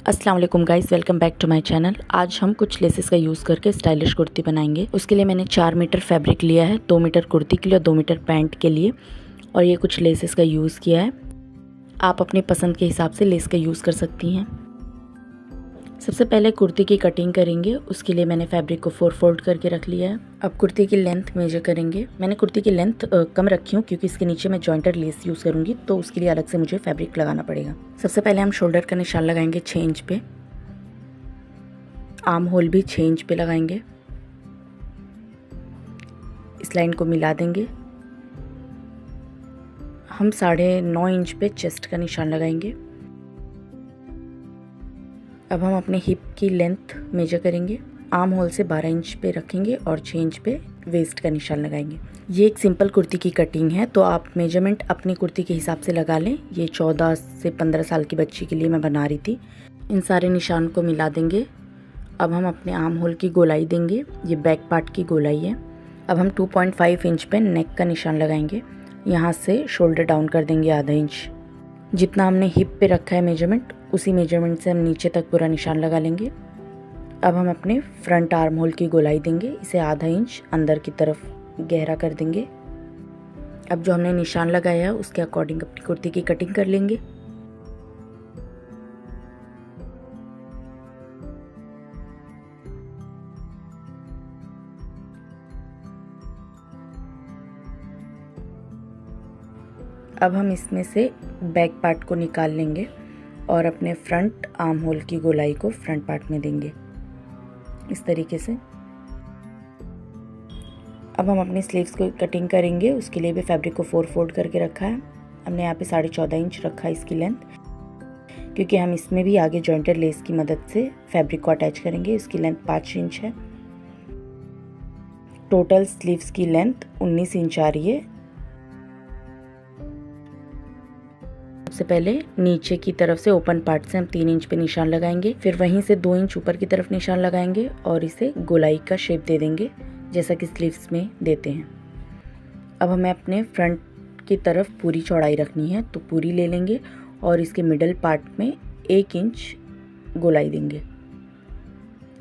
अस्सलाम वालेकुम guys, welcome back to my channel. आज हम कुछ लेसेस का यूज़ करके स्टाइलिश कुर्ती बनाएंगे। उसके लिए मैंने 4 मीटर फैब्रिक लिया है, 2 मीटर कुर्ती के लिए और 2 मीटर पैंट के लिए, और ये कुछ लेसेस का यूज़ किया है। आप अपनी पसंद के हिसाब से लेस का यूज़ कर सकती हैं। सबसे पहले कुर्ती की कटिंग करेंगे। उसके लिए मैंने फैब्रिक को 4 फोल्ड करके रख लिया है। अब कुर्ती की लेंथ मेजर करेंगे। मैंने कुर्ती की लेंथ कम रखी हूँ क्योंकि इसके नीचे मैं जॉइंटेड लेस यूज़ करूँगी, तो उसके लिए अलग से मुझे फैब्रिक लगाना पड़ेगा। सबसे पहले हम शोल्डर का निशान लगाएंगे 6 इंच पे। आर्म होल भी 6 इंच पे लगाएंगे। इस लाइन को मिला देंगे। हम 9.5 इंच पे चेस्ट का निशान लगाएंगे। अब हम अपने हिप की लेंथ मेजर करेंगे। आर्म होल से 12 इंच पे रखेंगे और 6 इंच पे वेस्ट का निशान लगाएंगे। ये एक सिंपल कुर्ती की कटिंग है, तो आप मेजरमेंट अपनी कुर्ती के हिसाब से लगा लें। ये 14 से 15 साल की बच्ची के लिए मैं बना रही थी। इन सारे निशान को मिला देंगे। अब हम अपने आर्म होल की गोलाई देंगे। ये बैक पार्ट की गोलाई है। अब हम 2.5 इंच पे नेक का निशान लगाएंगे। यहाँ से शोल्डर डाउन कर देंगे आधा इंच। जितना हमने हिप पे रखा है मेजरमेंट, उसी मेजरमेंट से हम नीचे तक पूरा निशान लगा लेंगे। अब हम अपने फ्रंट आर्म होल की गोलाई देंगे। इसे आधा इंच अंदर की तरफ गहरा कर देंगे। अब जो हमने निशान लगाया है उसके अकॉर्डिंग अपनी कुर्ती की कटिंग कर लेंगे। अब हम इसमें से बैक पार्ट को निकाल लेंगे और अपने फ्रंट आर्म होल की गोलाई को फ्रंट पार्ट में देंगे, इस तरीके से। अब हम अपनी स्लीव्स को कटिंग करेंगे। उसके लिए भी फैब्रिक को 4 फोल्ड करके रखा है। हमने यहाँ पे 14.5 इंच रखा है इसकी लेंथ, क्योंकि हम इसमें भी आगे जॉइंटेड लेस की मदद से फैब्रिक को अटैच करेंगे। इसकी लेंथ 5 इंच है। टोटल स्लीव्स की लेंथ 19 इंच आ रही है। सबसे पहले नीचे की तरफ से ओपन पार्ट से हम 3 इंच पे निशान लगाएंगे, फिर वहीं से 2 इंच ऊपर की तरफ निशान लगाएंगे और इसे गोलाई का शेप दे देंगे, जैसा कि स्लीव्स में देते हैं। अब हमें अपने फ्रंट की तरफ पूरी चौड़ाई रखनी है, तो पूरी ले लेंगे और इसके मिडल पार्ट में 1 इंच गोलाई देंगे।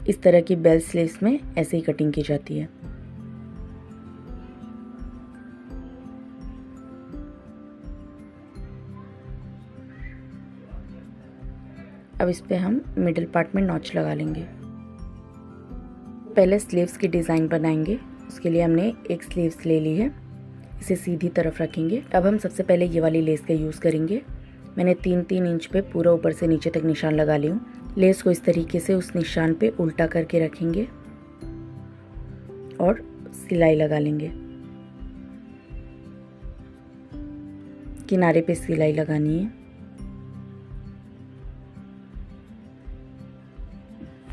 इस तरह की बेल स्लीव्स में ऐसे ही कटिंग की जाती है। अब इस पे हम मिडिल पार्ट में नॉच लगा लेंगे। पहले स्लीव्स की डिज़ाइन बनाएंगे। उसके लिए हमने एक स्लीव्स ले ली है, इसे सीधी तरफ रखेंगे। अब हम सबसे पहले ये वाली लेस का यूज़ करेंगे। मैंने 3-3 इंच पे पूरा ऊपर से नीचे तक निशान लगा ली हूँ। लेस को इस तरीके से उस निशान पे उल्टा करके रखेंगे और सिलाई लगा लेंगे। किनारे पे सिलाई लगानी है।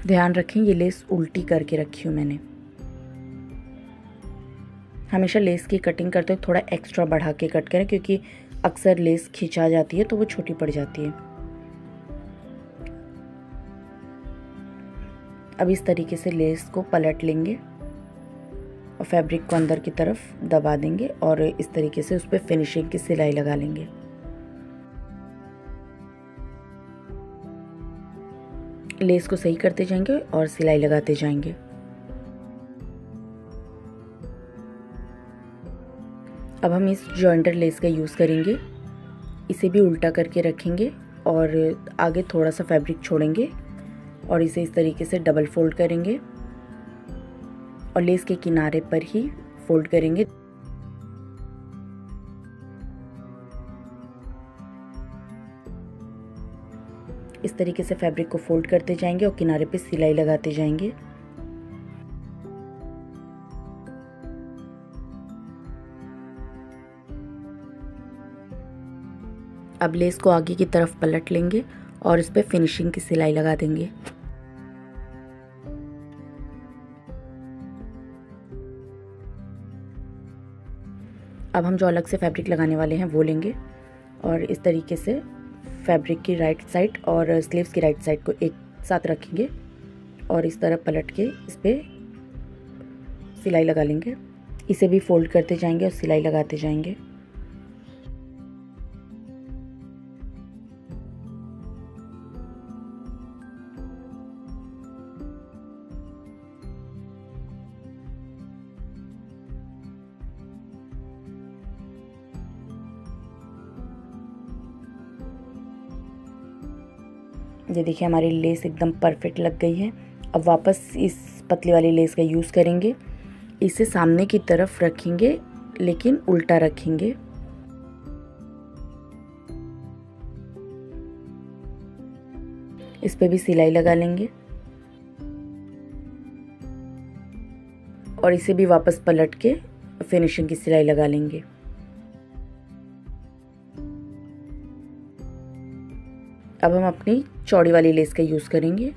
ध्यान रखें, ये लेस उल्टी करके रखी हूँ मैंने। हमेशा लेस की कटिंग करते वक्त थोड़ा एक्स्ट्रा बढ़ा के कट करें, क्योंकि अक्सर लेस खिंचा जाती है तो वो छोटी पड़ जाती है। अब इस तरीके से लेस को पलट लेंगे और फैब्रिक को अंदर की तरफ दबा देंगे और इस तरीके से उस पर फिनिशिंग की सिलाई लगा लेंगे। लेस को सही करते जाएंगे और सिलाई लगाते जाएंगे। अब हम इस जॉइंटेड लेस का यूज़ करेंगे। इसे भी उल्टा करके रखेंगे और आगे थोड़ा सा फैब्रिक छोड़ेंगे और इसे इस तरीके से डबल फोल्ड करेंगे और लेस के किनारे पर ही फोल्ड करेंगे। इस तरीके से फैब्रिक को फोल्ड करते जाएंगे और किनारे पे सिलाई लगाते जाएंगे। अब लेस को आगे की तरफ पलट लेंगे और इस पे फिनिशिंग की सिलाई लगा देंगे। अब हम जो अलग से फैब्रिक लगाने वाले हैं वो लेंगे और इस तरीके से फैब्रिक की राइट साइड और स्लीव्स की राइट साइड को एक साथ रखेंगे और इस तरह पलट के इस पे सिलाई लगा लेंगे। इसे भी फोल्ड करते जाएंगे और सिलाई लगाते जाएंगे। ये देखिए हमारी लेस एकदम परफेक्ट लग गई है। अब वापस इस पतली वाली लेस का यूज़ करेंगे। इसे सामने की तरफ रखेंगे लेकिन उल्टा रखेंगे। इस पे भी सिलाई लगा लेंगे और इसे भी वापस पलट के फिनिशिंग की सिलाई लगा लेंगे। अब हम अपनी चौड़ी वाली लेस का यूज़ करेंगे।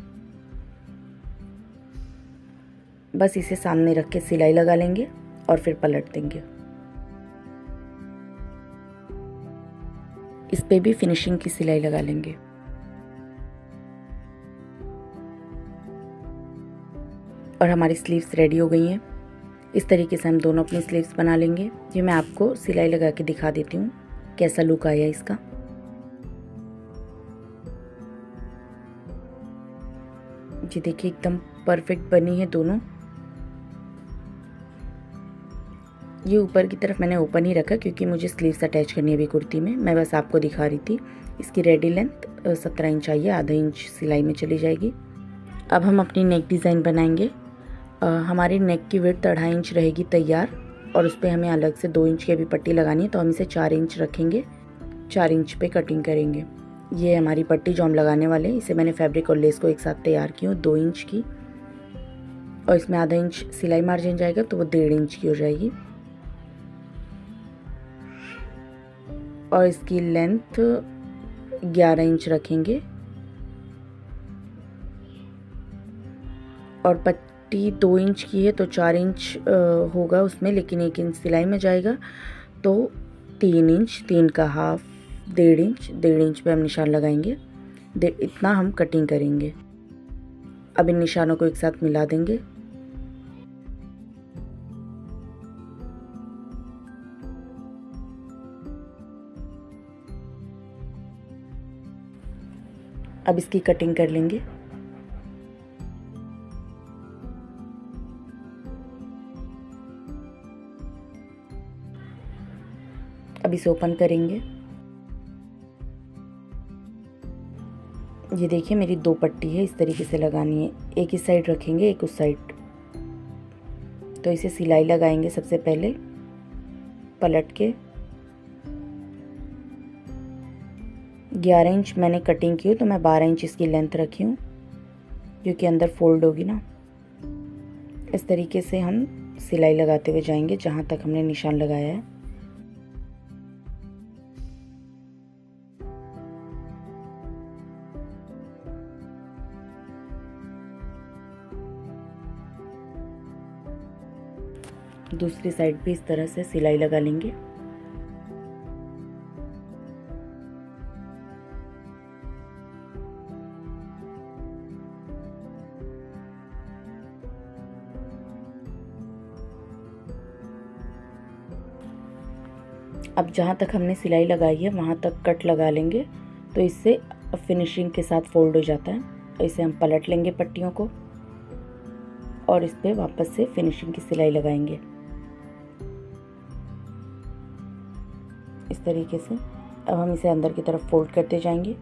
बस इसे सामने रख के सिलाई लगा लेंगे और फिर पलट देंगे। इस पे भी फिनिशिंग की सिलाई लगा लेंगे। और हमारी स्लीव्स रेडी हो गई हैं। इस तरीके से हम दोनों अपनी स्लीव्स बना लेंगे। ये मैं आपको सिलाई लगा के दिखा देती हूँ कैसा लुक आया इसका। जी देखिए एकदम परफेक्ट बनी है दोनों। ये ऊपर की तरफ मैंने ओपन ही रखा क्योंकि मुझे स्लीव्स अटैच करनी है अभी कुर्ती में। मैं बस आपको दिखा रही थी। इसकी रेडी लेंथ 17 इंच आई है, आधा इंच सिलाई में चली जाएगी। अब हम अपनी नेक डिज़ाइन बनाएंगे। हमारी नेक की विड्थ 2.5 इंच रहेगी तैयार और उस पर हमें अलग से 2 इंच की अभी पट्टी लगानी है, तो हम इसे 4 इंच रखेंगे। 4 इंच पे कटिंग करेंगे। ये हमारी पट्टी जो हम लगाने वाले हैं, इसे मैंने फैब्रिक और लेस को एक साथ तैयार की हूँ 2 इंच की, और इसमें आधा इंच सिलाई मार्जिन जाएगा तो वो 1.5 इंच की हो जाएगी। और इसकी लेंथ 11 इंच रखेंगे और पट्टी 2 इंच की है तो 4 इंच होगा उसमें, लेकिन 1 इंच सिलाई में जाएगा तो 3 इंच, 3 का हाफ 1.5 इंच पे हम निशान लगाएंगे। इतना हम कटिंग करेंगे। अब इन निशानों को एक साथ मिला देंगे। अब इसकी कटिंग कर लेंगे। अब इसे ओपन करेंगे। ये देखिए मेरी 2 पट्टी है, इस तरीके से लगानी है। एक इस साइड रखेंगे, एक उस साइड। तो इसे सिलाई लगाएंगे सबसे पहले पलट के। 11 इंच मैंने कटिंग की हो तो मैं 12 इंच इसकी लेंथ रखी हूँ क्योंकि अंदर फोल्ड होगी ना। इस तरीके से हम सिलाई लगाते हुए जाएंगे जहाँ तक हमने निशान लगाया है। दूसरी साइड भी इस तरह से सिलाई लगा लेंगे। अब जहाँ तक हमने सिलाई लगाई है वहाँ तक कट लगा लेंगे तो इससे फिनिशिंग के साथ फोल्ड हो जाता है। तो इसे हम पलट लेंगे पट्टियों को और इस पे वापस से फिनिशिंग की सिलाई लगाएंगे इस तरीके से। अब हम इसे अंदर की तरफ फोल्ड करते जाएंगे।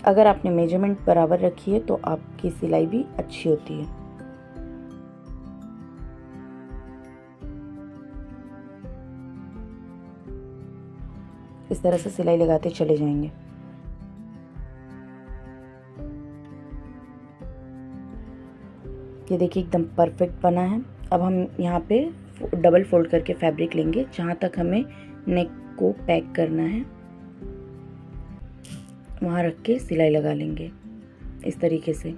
अगर आपने मेजरमेंट बराबर रखी है तो आपकी सिलाई भी अच्छी होती है। इस तरह से सिलाई लगाते चले जाएंगे। ये देखिए एकदम परफेक्ट बना है। अब हम यहाँ पे डबल फोल्ड करके फैब्रिक लेंगे जहाँ तक हमें नेक को पैक करना है वहाँ रख के सिलाई लगा लेंगे इस तरीके से।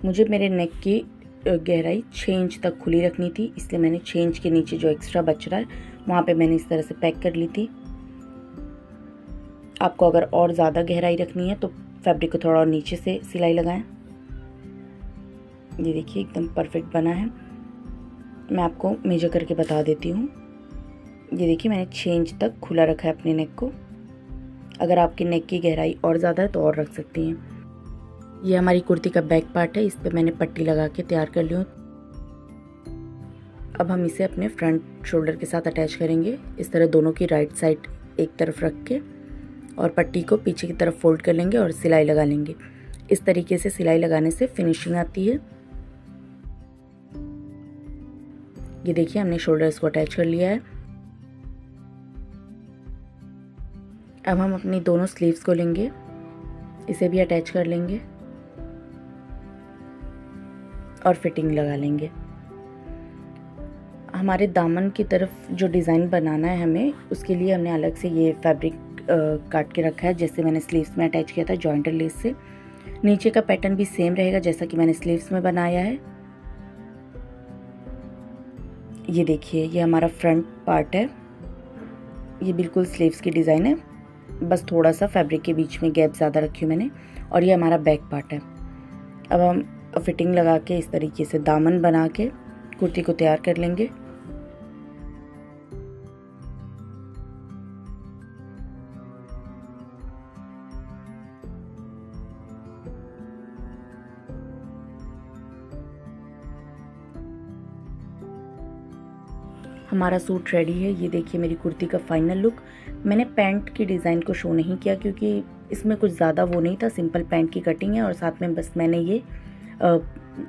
मुझे मेरे नेक की गहराई 6 इंच तक खुली रखनी थी, इसलिए मैंने 6 इंच के नीचे जो एक्स्ट्रा बच रहा है वहाँ पे मैंने इस तरह से पैक कर ली थी। आपको अगर और ज़्यादा गहराई रखनी है तो फैब्रिक को थोड़ा और नीचे से सिलाई लगाएं। ये देखिए एकदम परफेक्ट बना है। मैं आपको मेजर करके बता देती हूँ। ये देखिए मैंने 6 इंच तक खुला रखा है अपने नेक को। अगर आपकी नेक की गहराई और ज़्यादा है तो और रख सकती हैं। ये हमारी कुर्ती का बैक पार्ट है, इस पे मैंने पट्टी लगा के तैयार कर ली हूँ। अब हम इसे अपने फ्रंट शोल्डर के साथ अटैच करेंगे। इस तरह दोनों की राइट साइड एक तरफ रख के और पट्टी को पीछे की तरफ फोल्ड कर लेंगे और सिलाई लगा लेंगे। इस तरीके से सिलाई लगाने से फिनिशिंग आती है। ये देखिए हमने शोल्डर्स को अटैच कर लिया है। अब हम अपनी दोनों स्लीव्स को लेंगे, इसे भी अटैच कर लेंगे और फिटिंग लगा लेंगे। हमारे दामन की तरफ जो डिज़ाइन बनाना है हमें, उसके लिए हमने अलग से ये फैब्रिक काट के रखा है, जैसे मैंने स्लीव्स में अटैच किया था जॉइंटर लेस से। नीचे का पैटर्न भी सेम रहेगा जैसा कि मैंने स्लीव्स में बनाया है। ये देखिए ये हमारा फ्रंट पार्ट है, ये बिल्कुल स्लीव्स की डिज़ाइन है, बस थोड़ा सा फैब्रिक के बीच में गैप ज़्यादा रखी हूँ मैंने। और ये हमारा बैक पार्ट है। अब हम फिटिंग लगा के इस तरीके से दामन बना के कुर्ती को तैयार कर लेंगे। हमारा सूट रेडी है। ये देखिए मेरी कुर्ती का फाइनल लुक। मैंने पैंट की डिज़ाइन को शो नहीं किया क्योंकि इसमें कुछ ज़्यादा वो नहीं था, सिंपल पैंट की कटिंग है और साथ में बस मैंने ये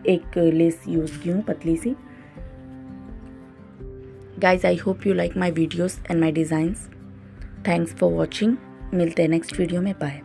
एक लेस यूज़ की हूँ पतली सी। Guys I hope you like my videos and my designs. Thanks for watching. मिलते हैं नेक्स्ट वीडियो में। बाय।